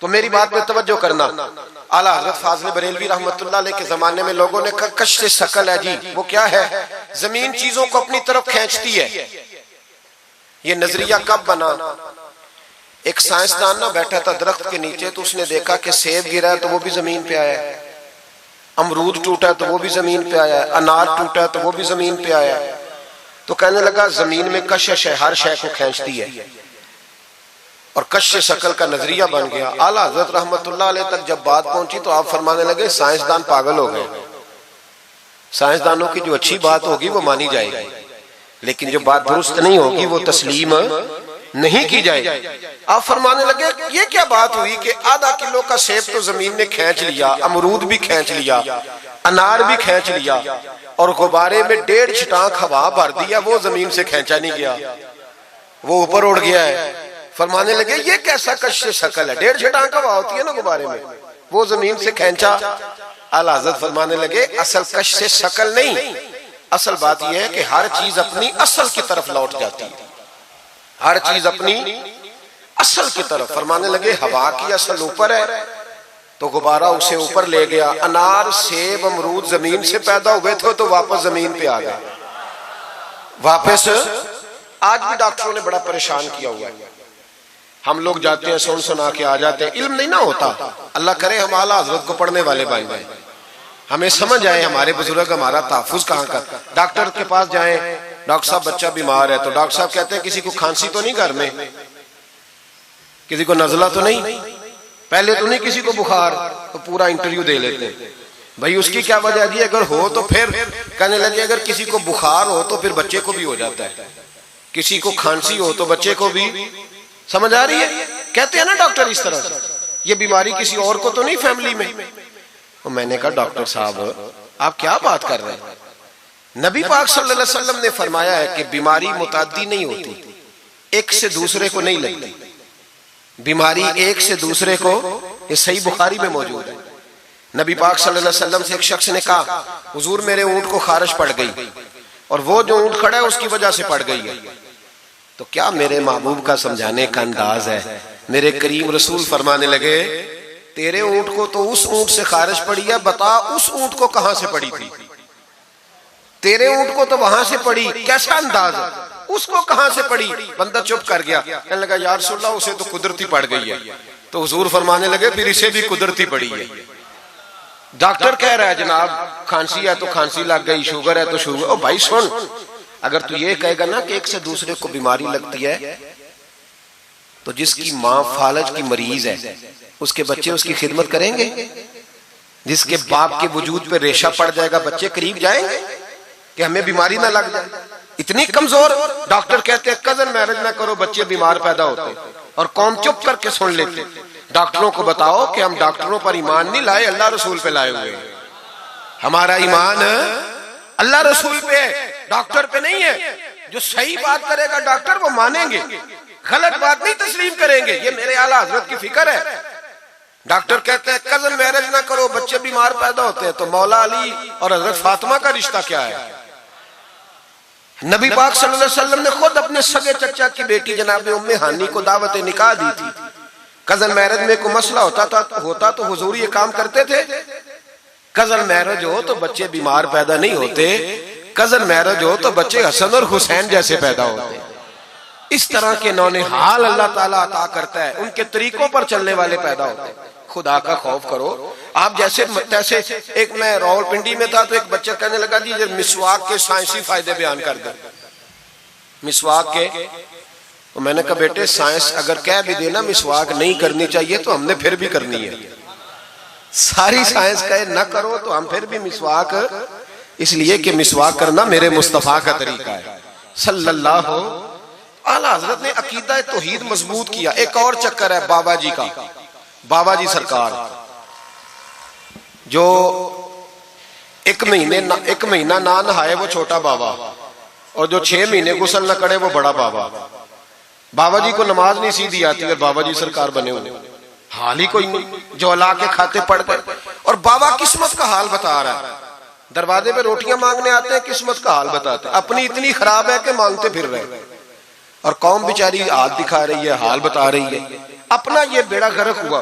तो मेरी बात पे तवज्जो करना। आला हजरत फाजिल बरेलवी रहमतुल्लाह अलैह के जमाने में लोगों ने कहा कश से शकल है जी, वो क्या है? जमीन चीजों को अपनी तरफ खींचती है। ये नजरिया कब बना? एक साइंसदान ना बैठा था दरख्त के नीचे, तो उसने देखा कि सेब गिरा है तो वो भी जमीन पे आया है, अमरूद टूटा है तो वो भी जमीन पे आया है, अनार टूटा है तो वो भी जमीन पे आया है। तो कहने लगा जमीन में कशिश है, हर शय को खींचती है, और कश शक्ल का नजरिया बन गया। आला हजरत रहमतुल्लाह अलैह तक जब बात पहुंची तो आप फरमाने लगे साइंसदान पागल हो गए। साइंसदानों की जो अच्छी बात होगी वो मानी जाएगी, लेकिन जो बात दुरुस्त नहीं होगी वो तस्लीम नहीं की जाएगी। आप फरमाने लगे ये क्या बात हुई कि आधा किलो का सेब तो जमीन ने खींच लिया, अमरूद भी खींच लिया, अनार भी खींच लिया, और गुब्बारे में 1.5 छिटांक हवा भर दिया, वो जमीन से खींचा नहीं गया, वो ऊपर उड़ गया है। फरमाने लगे ये कैसा कश से शकल है? 1.5 छिटांक हवा होती है ना गुब्बारे में, वो जमीन से खींचा। आला हज़रत फरमाने लगे असल कश से शकल नहीं, असल बात यह है कि हर चीज अपनी असल की तरफ लौट जाती है, हर चीज अपनी असल की तरफ। फरमाने लगे हवा की असल ऊपर है तो गुब्बारा उसे ऊपर ले गया। अनार, सेब, अमरूद जमीन से पैदा हुए थे तो वापस जमीन पे आ गए, वापस। आज भी डॉक्टरों ने बड़ा परेशान किया हुआ है। हम लोग जाते हैं, सुन सुना के आ जाते हैं, इल्म नहीं ना होता। अल्लाह करे हम आला हजरत को पढ़ने वाले बन जाए, हमें समझ आए हमारे बुजुर्ग हमारा तहफ्फुज कहाँ का। डॉक्टर के पास जाए, डॉक्टर साहब बच्चा बीमार है, तो डॉक्टर साहब कहते हैं किसी को खांसी तो नहीं घर में, किसी को नजला तो नहीं, पहले तो नहीं किसी को बुखार, तो पूरा इंटरव्यू दे लेते हैं भाई उसकी क्या वजह जी, अगर हो तो फिर कहने लगे अगर किसी को बुखार हो तो फिर बच्चे को भी हो जाता है, किसी को खांसी हो तो बच्चे को भी। समझ आ रही है? कहते हैं ना डॉक्टर इस तरह से, ये बीमारी किसी और को तो नहीं फैमिली में। तो मैंने कहा डॉक्टर साहब आप क्या बात कर रहे हैं? नबी पाक सल्लल्लाहु अलैहि वसल्लम ने फरमाया है कि बीमारी मुताद्दी नहीं होती, एक से दूसरे को नहीं लगती बीमारी, एक से दूसरे को। ये सही बुखारी में मौजूद है। नबी पाक सल्लल्लाहु अलैहि वसल्लम से एक शख्स ने कहा हुजूर मेरे ऊंट को खारिश पड़ गई, और वो जो ऊंट खड़ा है उसकी वजह से पड़ गई है। तो क्या मेरे महबूब का समझाने का अंदाज है? मेरे करीम रसूल फरमाने लगे तेरे ऊंट को तो उस ऊंट से खारिश पड़ी है, बता उस ऊंट को कहां से पड़ी थी? तेरे ऊंट को तो वहां से पड़ी, कैसा अंदाज है, उसको कहां से पड़ी? बंदा चुप कर गया, कहने लगा या रसूलल्लाह उसे तो कुदरती पड़ गई है। तो हुजूर फरमाने लगे फिर इसे भी कुदरती पड़ी है। डॉक्टर कह रहा है जनाब खांसी है तो खांसी लग गई, शुगर है तो शुगर। ओ भाई सुन, अगर तू ये कहेगा ना कि एक से दूसरे को बीमारी लगती है, तो जिसकी माँ फालज की मरीज है उसके बच्चे उसकी खिदमत करेंगे? जिसके बाप के वजूद पे रेशा पड़ जाएगा बच्चे करीब जाएंगे कि हमें बीमारी ना लग जाए? इतनी कमजोर। डॉक्टर कहते हैं कजन मैरिज ना करो, बच्चे बीमार पैदा होते, और कौम चुप करके सुन लेते। डॉक्टरों को बताओ कि हम डॉक्टरों पर ईमान नहीं लाए, अल्लाह रसूल पे लाए हुए। हमारा ईमान अल्लाह रसूल पे है, डॉक्टर पे नहीं है। जो सही बात करेगा डॉक्टर वो मानेंगे, गलत बात नहीं तस्लीम करेंगे। ये मेरे आला हजरत की फिक्र है। डॉक्टर कहते हैं कजन मैरिज ना करो, बच्चे बीमार पैदा होते हैं, तो मौला अली और हजरत फातिमा का रिश्ता क्या है? नबी पाक सल्लल्लाहु अलैहि वसल्लम ने खुद अपने सगे चचा की बेटी जनाब उम्मे हानी को दावत निकाह दी थी। कजन मैरिज में कोई मसला होता तो हुजूर ये काम करते थे। कजन मैरिज हो तो बच्चे बीमार पैदा नहीं होते, कजन मैरिज हो तो बच्चे हसन और हुसैन जैसे पैदा होते। इस तरह के नौनिहाल अल्लाह ताला अता करता है, उनके तरीकों पर चलने वाले पैदा होते हैं। खुदा का खौफ करो। आप जैसे तैसे, एक मैं रावलपिंडी में था तो एक बच्चा कहने लगा जी मिसवाक के साइंसी फायदे बयान कर दे, मिसवाक के। तो मैंने कहा बेटे साइंस अगर कह भी देना मिसवाक नहीं करनी चाहिए तो हमने फिर भी करनी है। सारी साइंस कहे ना करो तो हम फिर भी मिसवाक, इसलिए कि मिसवाक करना मेरे मुस्तफा का तरीका है सल्लल्लाहु। आला हजरत ने अकीदा तौहीद मजबूत किया। एक और चक्कर है बाबा जी का, बाबा जी सरकार जो एक महीना ना नहाए वो छोटा बाबा, और जो 6 महीने गुस्ल न करे वो बड़ा बाबा। बाबा जी को नमाज नहीं सीधी आती और बाबा जी सरकार बने हुए, हाल ही कोई नहीं, जो अल्लाह के खाते पढ़ गए। और बाबा किस्मत का हाल बता रहा है, दरवाजे पे रोटियां मांगने आते हैं, किस्मत का हाल बताते हैं। अपनी इतनी खराब है कि मांगते फिर रहे, और कौम बेचारी हाथ दिखा रही है, हाल बता रही है। अपना ये बेड़ा गर्क हुआ।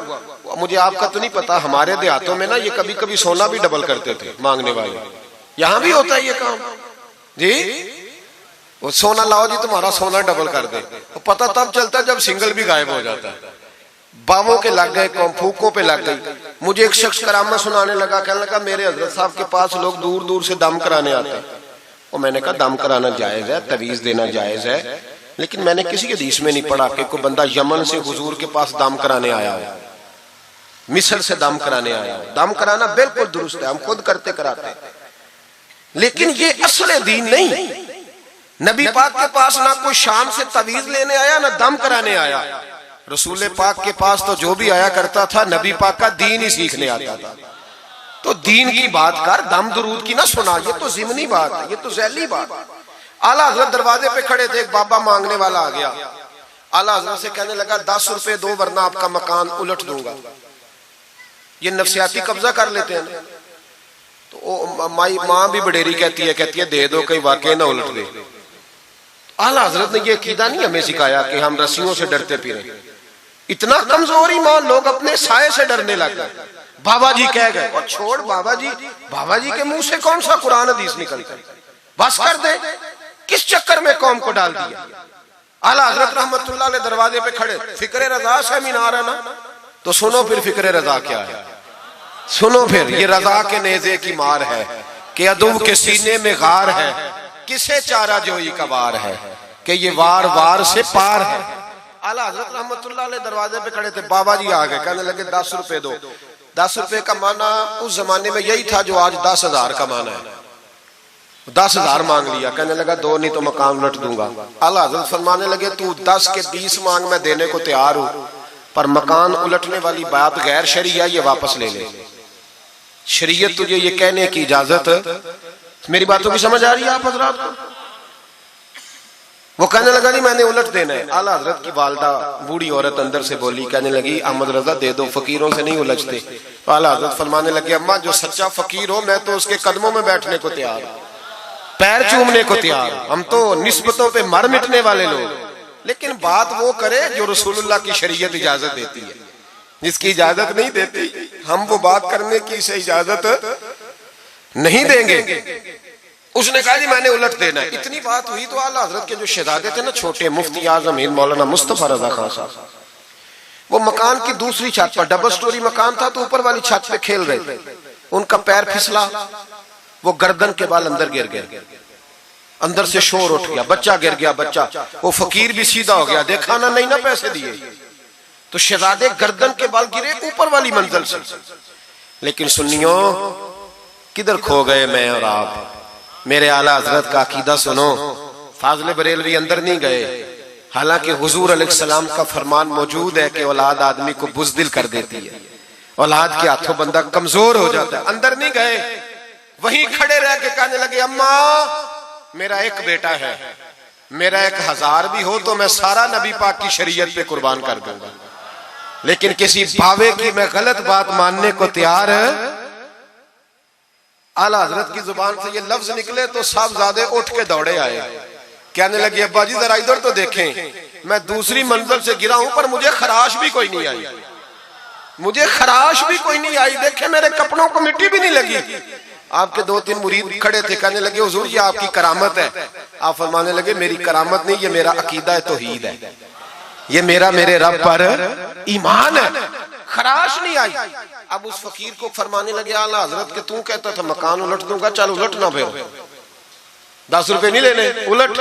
मुझे आपका तो नहीं पता, हमारे देहातों में ना ये कभी कभी सोना भी डबल करते थे मांगने वाले। यहाँ भी होता है ये काम जी, वो सोना लाओ जी तुम्हारा सोना डबल कर दे। तो पता तब चलता है जब सिंगल भी गायब हो जाता है। बावों के लग गए, फूकों पे लग गई। मुझे एक शख्स करामा सुनाने लगा, कहने लगा मेरे हजरत साहब के पास लोग दूर दूर से दम कराने आते हैं। और मैंने कहा दम कराना जायज है, तवीज देना जायज है, लेकिन मैंने किसी हदीस में नहीं पढ़ा कि कोई बंदा यमन से हुजूर के पास दम कराने आया है, मिस्र से दम कराने आया है। दम कराना बिल्कुल दुरुस्त है, हम खुद करते कराते, लेकिन ये असल दीन नहीं। नबी पाक के पास ना कोई शाम से तवीज लेने आया ना दम कराने आया। रसूल पाक के पास तो जो भी आया करता था नबी पाक का दीन ही सीखने आता था। तो दीन की बात कर, दम दुरूद की ना सुना, ये तो जिमनी बात है, ये तो जैली बात है। आला हजरत दरवाजे पे खड़े थे, एक बाबा मांगने वाला आ गया। आला हजरत से कहने लगा 10 रुपए दो वरना आपका मकान उलट दूंगा। ये नफसियाती कब्जा कर लेते हैं। तो माँ भी बडेरी कहती है दे दो, कहीं वाकई ना उलट दे। आला हजरत ने ये अकीदा नहीं हमें सिखाया कि हम रस्सियों से डरते फिरे। इतना कमजोर ईमान, लोग अपने साये से डरने लग गए। बाबा जी कह गए, और छोड़ बाबा जी के मुंह से कौन सा कुरान हदीस निकलता है, बस कर दे। किस चक्कर में कौम को डाल दिया। आला हजरत रहमतुल्लाह अलैह दरवाजे पे खड़े, फिक्रे रजा सेमिनार है ना, तो सुनो फिर फिक्रे रजा क्या है, सुनो फिर। ये रजा के नेज़े की मार है कि अदुम के सीने में गार है, किसे चारा जोई का वार है कि ये वार वार से पार है। आला हजरत रहमतुल्लाह अलैह दरवाजे पे खड़े थे, बाबा जी आ गए, कहने लगे 10 रुपए दो। 10 रुपए का माना उस जमाने में यही था जो आज 10,000 का माना है। 10,000 मांग लिया, कहने लगा दो नहीं तो मकान उलट दूंगा। आला हजरत फरमाने लगे तू 10 के 20 मांग, मैं देने को तैयार हूं, पर मकान उलटने वाली बात गैर शरीया, ये वापस ले ले। शरीयत तुझे ये कहने की इजाजत, मेरी बातों की समझ आ रही है आप हजरात को? वो कहने लगा जी मैंने उलट देना है। आला हजरत की वालदा बूढ़ी औरत अंदर से बोली, कहने लगी अहमद रजा दे दो, फकीरों से नहीं उलझते। तो आला हजरत फरमाने लगे अम्मा जो सच्चा फकीर हो मैं तो उसके कदमों में बैठने को तैयार, पैर चूमने को तैयार। हम तो निस्बतों पे मर मिटने वाले लोग, लेकिन बात वो करे जो रसूलुल्लाह की शरीयत इजाजत देती है। जिसकी इजाजत नहीं देती हम वो बात करने की से इजाजत नहीं देंगे। उसने कहा जी मैंने उलट देना है। इतनी बात हुई तो आला हजरत के जो शहजादे थे ना, छोटे मुफ्ती आजम हिंद मौलाना मुस्तफा रजा खान साहब, वो मकान की दूसरी छत पर, डबल स्टोरी मकान था, तो ऊपर वाली छत पे खेल रहे थे। उनका पैर फिसला, वो गर्दन के बाल अंदर गिर गए, अंदर से शोर उठ गया, बच्चा गिर गया। बच्चा वो फकीर भी सीधा हो गया, देखा ना नहीं ना पैसे दिए, तो शहजादे गर्दन के बाल गिरे ऊपर वाली मंजिल से। लेकिन सुन्नियों किधर खो गए मैं और आप? मेरे आला हजरत का अकीदा सुनो। फाजले बरेलवी अंदर नहीं गए, हालांकि हुजूर अलैहिस्सलाम का फरमान मौजूद है कि औलाद आदमी को बुज़दिल कर देती है, औलाद के हाथों बंदा कमजोर हो जाता है। अंदर नहीं गए, वहीं खड़े रह के कहने लगे अम्मा मेरा एक बेटा है, मेरा 1000 भी हो तो मैं सारा नबी पाक की शरीयत पे कुर्बान कर दूंगा, लेकिन किसी भावे की मैं गलत बात मानने को तैयार है। आला हजरत की जुबान से ये लफ्ज निकले तो साहबजादे उठ के दौड़े आए, कहने लगे अब्बा जी जरा इधर तो देखें, मैं दूसरी मंजिल से गिरा हूं पर मुझे खराश भी कोई नहीं आई, मुझे खराश भी कोई नहीं आई। देखे मेरे कपड़ों को मिट्टी भी नहीं लगी। आपके 2-3 मुरीद खड़े थे, कहने लगे हुजूर ये आपकी करामत है। आप फरमाने लगे मेरी करामत नहीं, ये मेरा अकीदा है, तौहीद है, ये मेरे रब पर ईमान है, खराश नहीं आई। अब उस फकीर को फरमाने लगे आला हजरत के तू कहता था मकान उलट दूंगा, चल उलट ना, फिर 10 रुपए नहीं लेने, उलट।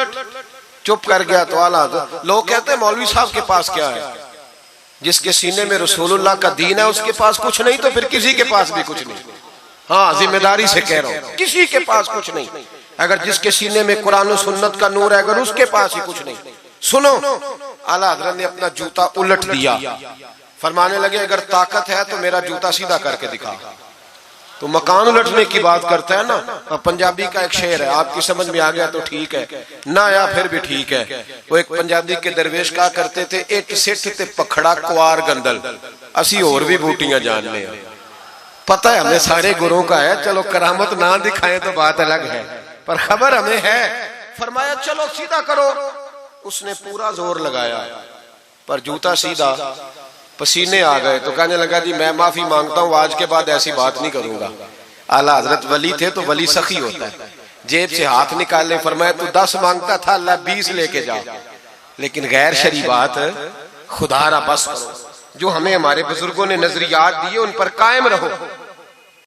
चुप कर गया। तो आला हजरत, लोग कहते हैं मौलवी साहब के पास क्या है? जिसके सीने में रसूलुल्लाह का दीन है उसके पास कुछ नहीं, तो फिर किसी के पास भी कुछ नहीं। हाँ जिम्मेदारी से कह रहा हूं, किसी के पास कुछ नहीं। अगर जिसके सीने में कुरान और सुन्नत का नूर है, अगर उसके पास ही कुछ नहीं। सुनो, आला हजरत ने अपना जूता उलट दिया, फरमाने लगे अगर ताकत है तो मेरा जूता सीधा करके दिखा। तो मकान उलटने की बात करता है ना, पंजाबी का एक शेर है, आपकी समझ में आ गया तो ठीक है, ना आया फिर भी ठीक है। वो एक पंजाबी के दरवेश कहा करते थे, इट सिट ते पखड़ा कुआर गंदल, असी और भी बूटियां जानने हैं। पता है हमें सारे गुरुओं का है, चलो करामत ना दिखाएं तो बात अलग है, पर खबर हमें है। फरमाया चलो सीधा करो। उसने पूरा जोर लगाया पर जूता सीधा पसीने आ गए तो कहने लगा जी मैं माफी मांगता हूं, आज के बाद ऐसी बात नहीं करूंगा। आला हजरत वली थे तो वली सखी होता है, जेब से हाथ निकालने फरमाया तू 10 मांगता था, अल्लाह 20 लेके जा, लेकिन गैर शरी बात खुदारा बस करो। जो हमें हमारे बुजुर्गों ने नजरियात दिए उन पर कायम रहो।